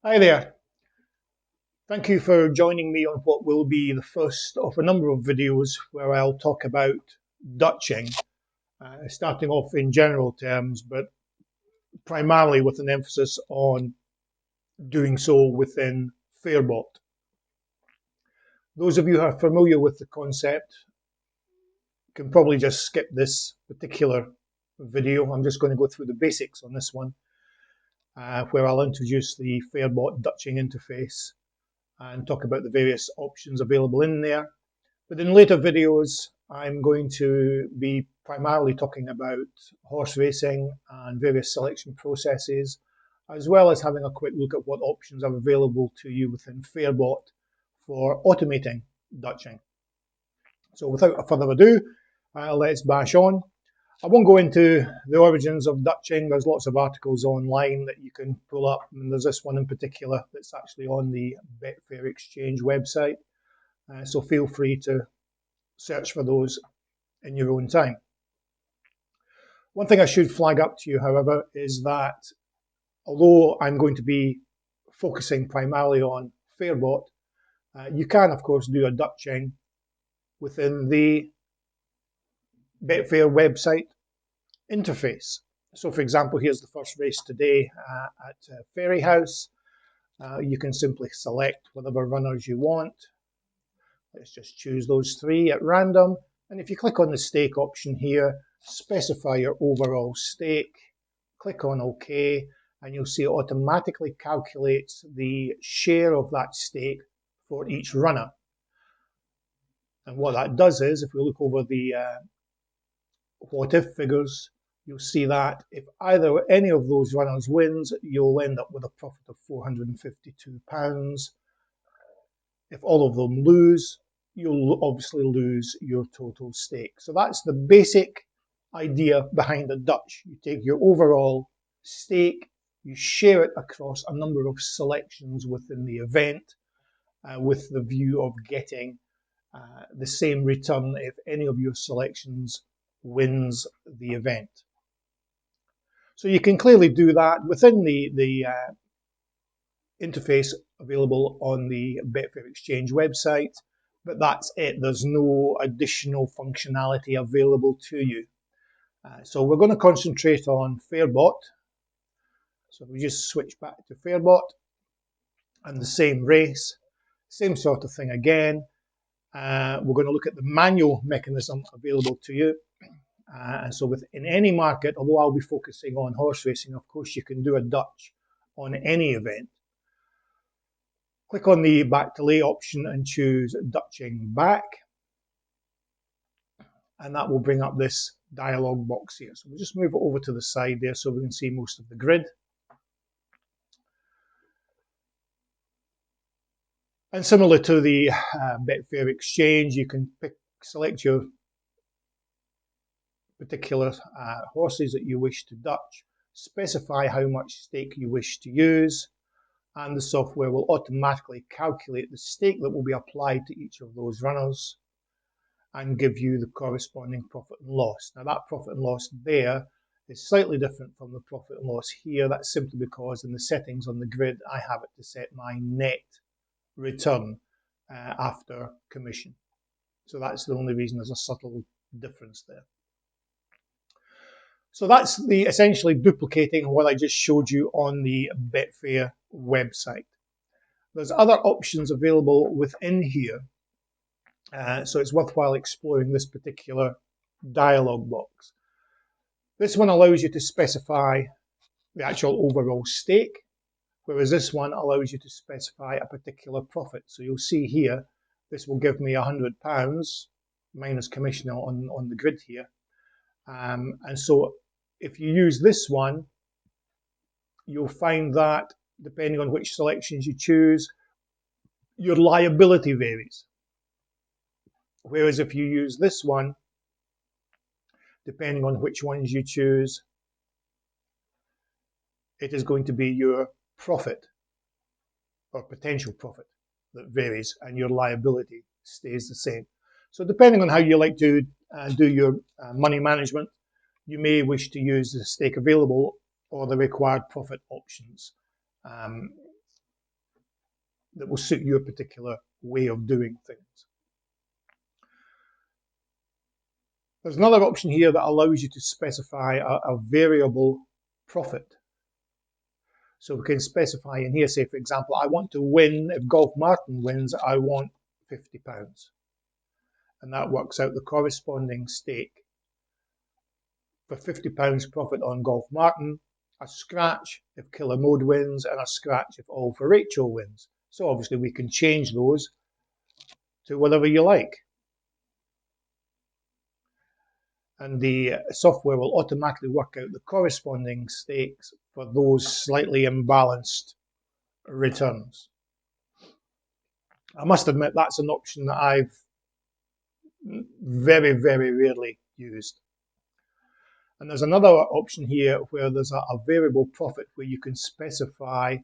Hi there. Thank you for joining me on what will be the first of a number of videos where I'll talk about Dutching, starting off in general terms, but primarily with an emphasis on doing so within Fairbot. Those of you who are familiar with the concept can probably just skip this particular video. I'm just going to go through the basics on this one, where I'll introduce the Fairbot Dutching interface and talk about the various options available in there. But in later videos, I'm going to be primarily talking about horse racing and various selection processes, as well as having a quick look at what options are available to you within Fairbot for automating Dutching. So without further ado, let's bash on. I won't go into the origins of Dutching. There's lots of articles online that you can pull up, and there's this one in particular that's actually on the Betfair Exchange website. So feel free to search for those in your own time. One thing I should flag up to you, however, is that although I'm going to be focusing primarily on Fairbot, you can, of course, do a Dutching within the Betfair website interface. So, for example, here's the first race today at Ferry House. You can simply select whatever runners you want. Let's just choose those three at random. And if you click on the stake option here, specify your overall stake, click on OK, and you'll see it automatically calculates the share of that stake for each runner. And what that does is, if we look over the what if figures, you'll see that if either any of those runners wins, you'll end up with a profit of £452. If all of them lose, you'll obviously lose your total stake. So that's the basic idea behind a Dutch. You take your overall stake, you share it across a number of selections within the event with the view of getting the same return if any of your selections wins the event. So you can clearly do that within the interface available on the Betfair Exchange website, but that's it. There's no additional functionality available to you. So we're going to concentrate on Fairbot. So we just switch back to Fairbot and the same race, same sort of thing again. We're going to look at the manual mechanism available to you. And so in any market, although I'll be focusing on horse racing, of course, you can do a Dutch on any event. Click on the back to lay option and choose Dutching back. And that will bring up this dialog box here. So we'll just move it over to the side there so we can see most of the grid. And similar to the Betfair Exchange, you can select your particular horses that you wish to Dutch, specify how much stake you wish to use, and the software will automatically calculate the stake that will be applied to each of those runners and give you the corresponding profit and loss. Now that profit and loss there is slightly different from the profit and loss here. That's simply because in the settings on the grid, I have it to set my net return after commission. So that's the only reason there's a subtle difference there. So that's essentially duplicating what I just showed you on the Betfair website. There's other options available within here. So it's worthwhile exploring this particular dialog box. This one allows you to specify the actual overall stake, whereas this one allows you to specify a particular profit. So you'll see here, this will give me £100 minus commission on the grid here. And so if you use this one, you'll find that depending on which selections you choose, your liability varies. Whereas if you use this one, depending on which ones you choose, it is going to be your profit or potential profit that varies, and your liability stays the same. So depending on how you like to do your money management, you may wish to use the stake available or the required profit options. that will suit your particular way of doing things. There's another option here that allows you to specify a variable profit. So we can specify in here, say for example, I want to win, if Golf Martin wins, I want £50. And that works out the corresponding stake for £50 profit on Golf Martin, a scratch if Killer Mode wins, and a scratch if All for Rachel wins. So obviously we can change those to whatever you like. And the software will automatically work out the corresponding stakes for those slightly imbalanced returns. I must admit that's an option that I've very, very rarely used. And there's another option here where there's a variable profit where you can specify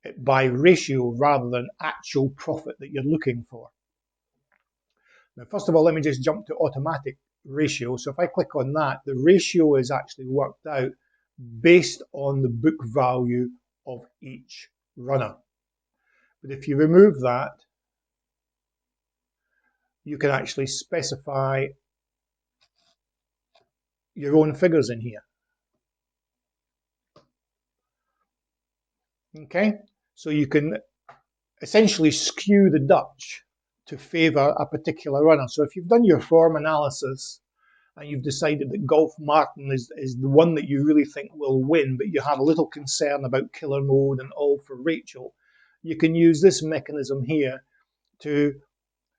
it by ratio rather than actual profit that you're looking for. Now, first of all, let me just jump to automatic ratio. So if I click on that, the ratio is actually worked out based on the book value of each runner. But if you remove that, you can actually specify your own figures in here. Okay, so you can essentially skew the Dutch to favour a particular runner. So if you've done your form analysis and you've decided that Golf Martin is the one that you really think will win, but you have a little concern about Killer Mode and All for Rachel, you can use this mechanism here to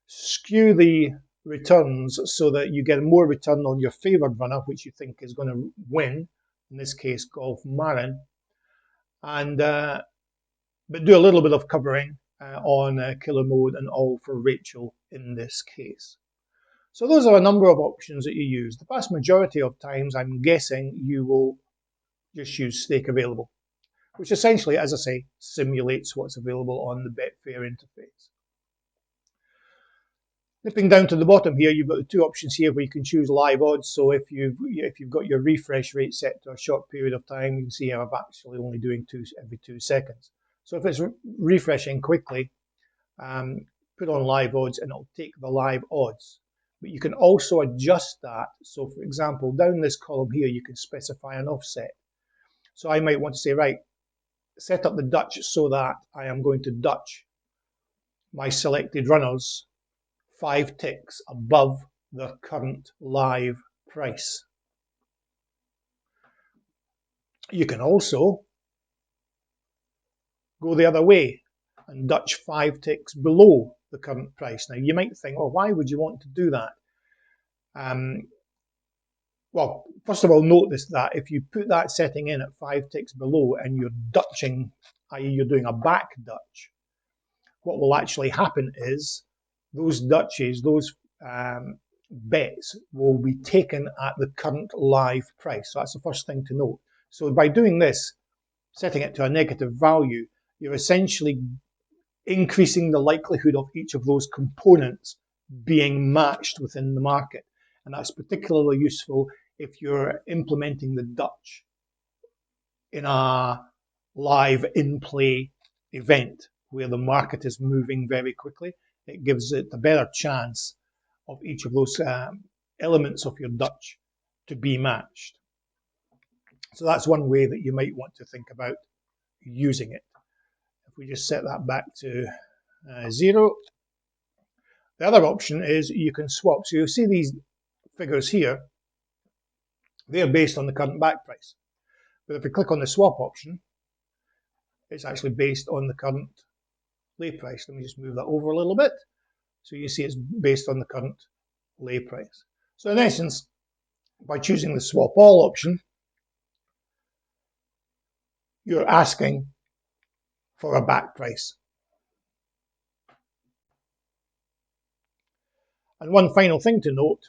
skew the returns so that you get more return on your favoured runner, which you think is going to win, in this case Golf Martin, and but do a little bit of covering on Killer Mode and All for Rachel in this case. So those are a number of options that you use. The vast majority of times, I'm guessing, you will just use stake available, which essentially, as I say, simulates what's available on the Betfair interface. Nipping down to the bottom here, you've got the two options here where you can choose live odds. So if you've got your refresh rate set to a short period of time, you can see I'm actually only doing every 2 seconds. So if it's refreshing quickly, put on live odds and it'll take the live odds. But you can also adjust that. So for example, down this column here, you can specify an offset. So I might want to say, right, set up the Dutch so that I am going to Dutch my selected runners 5 ticks above the current live price. You can also go the other way and Dutch 5 ticks below the current price. Now you might think, well, why would you want to do that? Well, first of all, notice that if you put that setting in at 5 ticks below and you're Dutching, i.e. you're doing a back Dutch, what will actually happen is those Dutches, those bets will be taken at the current live price. So that's the first thing to note. So by doing this, setting it to a negative value, you're essentially increasing the likelihood of each of those components being matched within the market. And that's particularly useful if you're implementing the Dutch in a live in-play event where the market is moving very quickly. It gives it a better chance of each of those elements of your Dutch to be matched. So that's one way that you might want to think about using it. If we just set that back to 0. The other option is you can swap. So you'll see these figures here, they're based on the current back price. But if we click on the swap option, it's actually based on the current lay price. Let me just move that over a little bit. So you see it's based on the current lay price. So in essence, by choosing the swap all option, you're asking for a back price. And one final thing to note,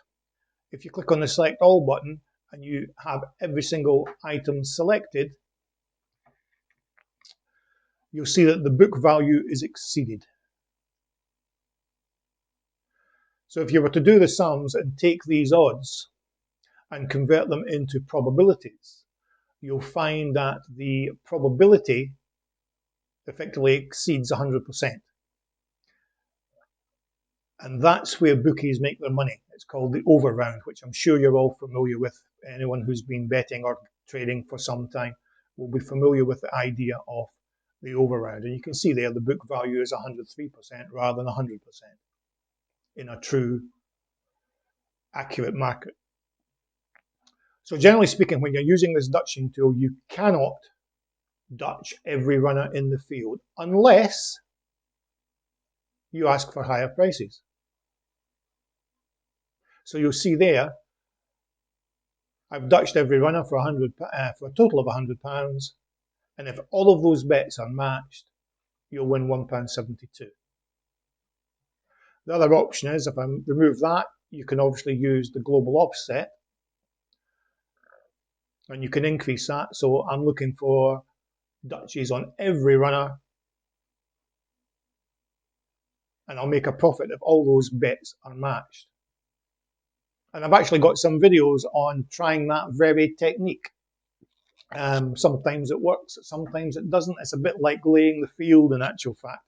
if you click on the select all button and you have every single item selected, you'll see that the book value is exceeded. So if you were to do the sums and take these odds and convert them into probabilities, you'll find that the probability effectively exceeds 100%. And that's where bookies make their money. It's called the over round, which I'm sure you're all familiar with. Anyone who's been betting or trading for some time will be familiar with the idea of the over round. And you can see there the book value is 103% rather than 100% in a true, accurate market. So generally speaking, when you're using this Dutching tool, you cannot Dutch every runner in the field unless you ask for higher prices. So you'll see there, I've Dutched every runner for a total of £100, and if all of those bets are matched, you'll win £1.72. The other option is, if I remove that, you can obviously use the global offset, and you can increase that. So I'm looking for Dutchies on every runner, and I'll make a profit if all those bets are matched. And I've actually got some videos on trying that very technique. Sometimes it works, sometimes it doesn't. It's a bit like laying the field in actual fact.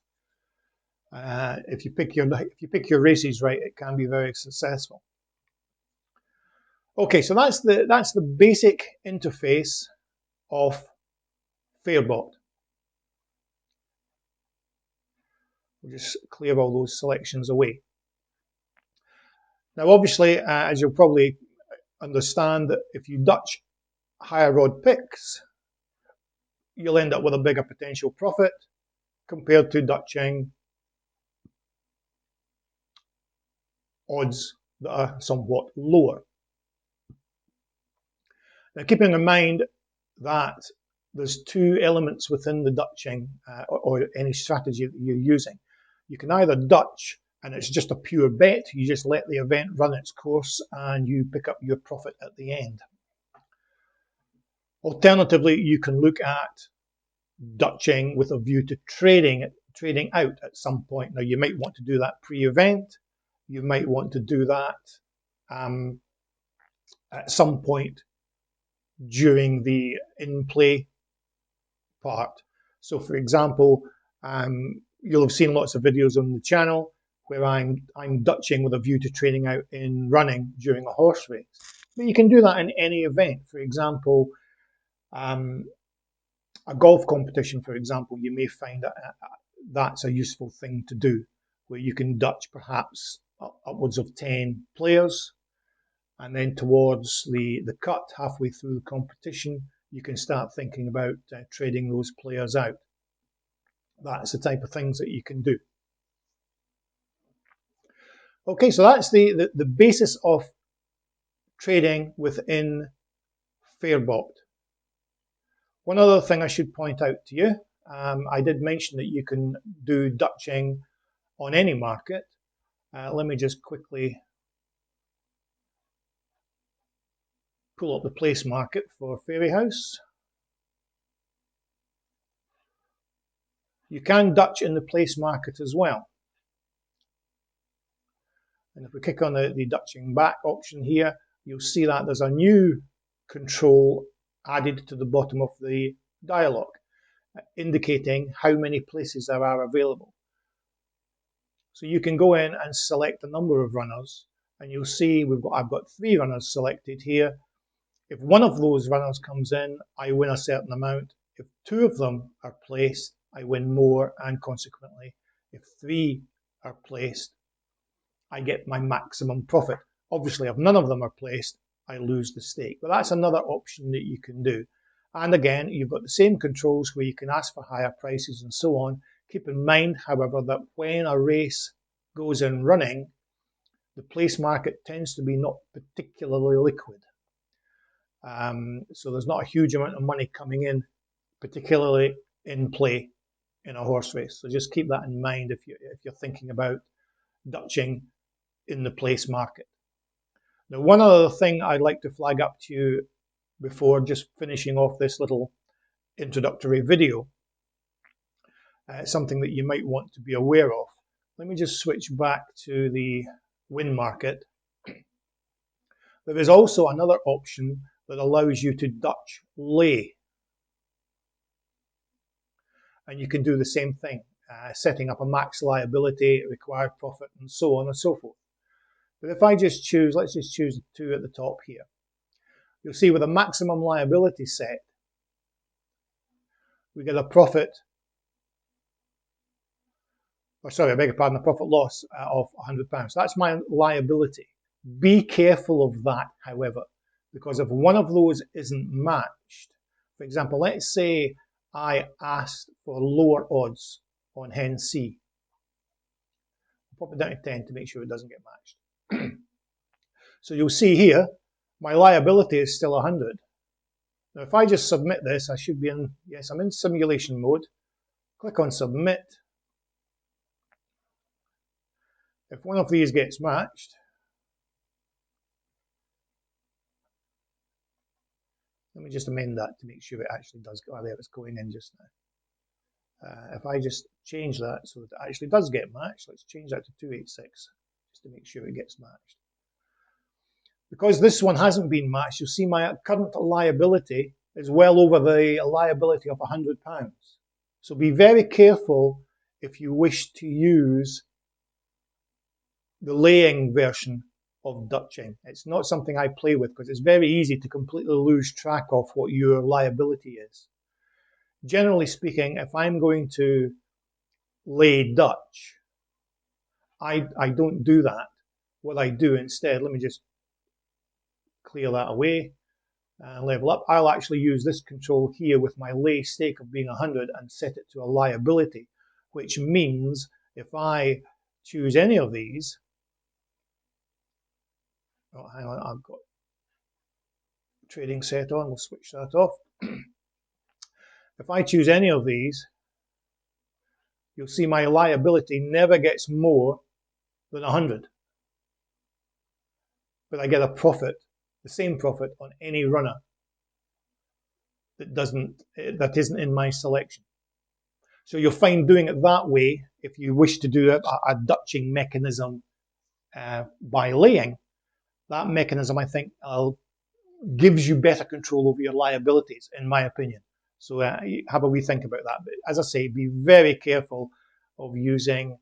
If you pick your races right, it can be very successful. Okay, so that's the basic interface of Fairbot. We'll just clear all those selections away. Now, obviously, as you'll probably understand, that if you Dutch higher odd picks, you'll end up with a bigger potential profit compared to Dutching odds that are somewhat lower. Now, keeping in mind that there's two elements within the Dutching or any strategy that you're using. You can either Dutch and it's just a pure bet, you just let the event run its course and you pick up your profit at the end. Alternatively, you can look at Dutching with a view to trading out at some point. Now, you might want to do that pre-event. You might want to do that at some point during the in-play part. So, for example, you'll have seen lots of videos on the channel where I'm Dutching with a view to trading out in running during a horse race. But you can do that in any event. For example, a golf competition, for example, you may find that that's a useful thing to do, where you can Dutch perhaps upwards of 10 players, and then towards the cut, halfway through the competition, you can start thinking about trading those players out. That's the type of things that you can do. Okay, so that's the basis of trading within Fairbot. One other thing I should point out to you, I did mention that you can do Dutching on any market. Let me just quickly pull up the place market for Fairy House. You can Dutch in the place market as well. And if we click on the Dutching back option here, you'll see that there's a new control added to the bottom of the dialog, indicating how many places there are available. So you can go in and select a number of runners, and you'll see I've got 3 runners selected here. If one of those runners comes in, I win a certain amount. If 2 of them are placed, I win more, and consequently, if 3 are placed, I get my maximum profit. Obviously, if none of them are placed, I lose the stake. But that's another option that you can do. And again, you've got the same controls where you can ask for higher prices and so on. Keep in mind, however, that when a race goes in running, the place market tends to be not particularly liquid. So there's not a huge amount of money coming in, particularly in play in a horse race. So just keep that in mind if you're thinking about Dutching in the place market. Now, one other thing I'd like to flag up to you before just finishing off this little introductory video, something that you might want to be aware of. Let me just switch back to the win market. There is also another option that allows you to Dutch lay. And you can do the same thing, setting up a max liability, required profit, and so on and so forth. But if I just choose, let's just choose 2 at the top here. You'll see with a maximum liability set, we get a profit, or sorry, I beg your pardon, a profit loss of £100. That's my liability. Be careful of that, however, because if one of those isn't matched, for example, let's say I asked for lower odds on hen C. I'll pop it down to 10 to make sure it doesn't get matched. So you'll see here, my liability is still 100. Now if I just submit this, I should be in, yes, I'm in simulation mode. Click on submit. If one of these gets matched, let me just amend that to make sure it actually does go. Oh, there it's going in just now. If I just change that so that it actually does get matched, let's change that to 286 just to make sure it gets matched. Because this one hasn't been matched, you'll see my current liability is well over the liability of £100. So be very careful if you wish to use the laying version of Dutching. It's not something I play with because it's very easy to completely lose track of what your liability is. Generally speaking, if I'm going to lay Dutch, I don't do that. What I do instead, let me just clear that away and level up. I'll actually use this control here with my lay stake of being 100 and set it to a liability, which means if I choose any of these, oh, hang on, I've got trading set on, we'll switch that off. If I choose any of these, you'll see my liability never gets more than 100. But I get a profit, the same profit on any runner that isn't in my selection. So you'll find doing it that way, if you wish to do a Dutching mechanism by laying, that mechanism, I think, gives you better control over your liabilities, in my opinion. So have a wee think about that. But as I say, be very careful of using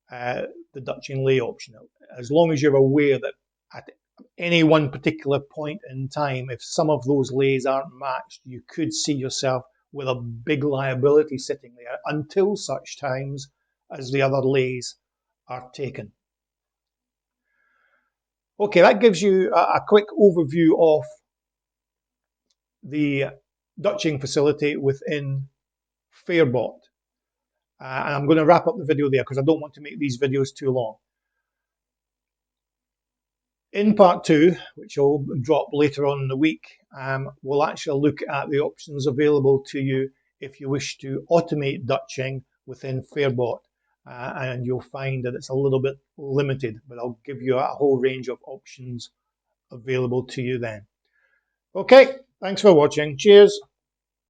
the Dutching lay option. As long as you're aware that at any one particular point in time, if some of those lays aren't matched, you could see yourself with a big liability sitting there until such times as the other lays are taken. Okay, that gives you a quick overview of the Dutching facility within Fairbot. And I'm going to wrap up the video there because I don't want to make these videos too long. In part 2, which will drop later on in the week, we'll actually look at the options available to you if you wish to automate Dutching within Fairbot. And you'll find that it's a little bit limited, but I'll give you a whole range of options available to you then. Okay, thanks for watching. Cheers.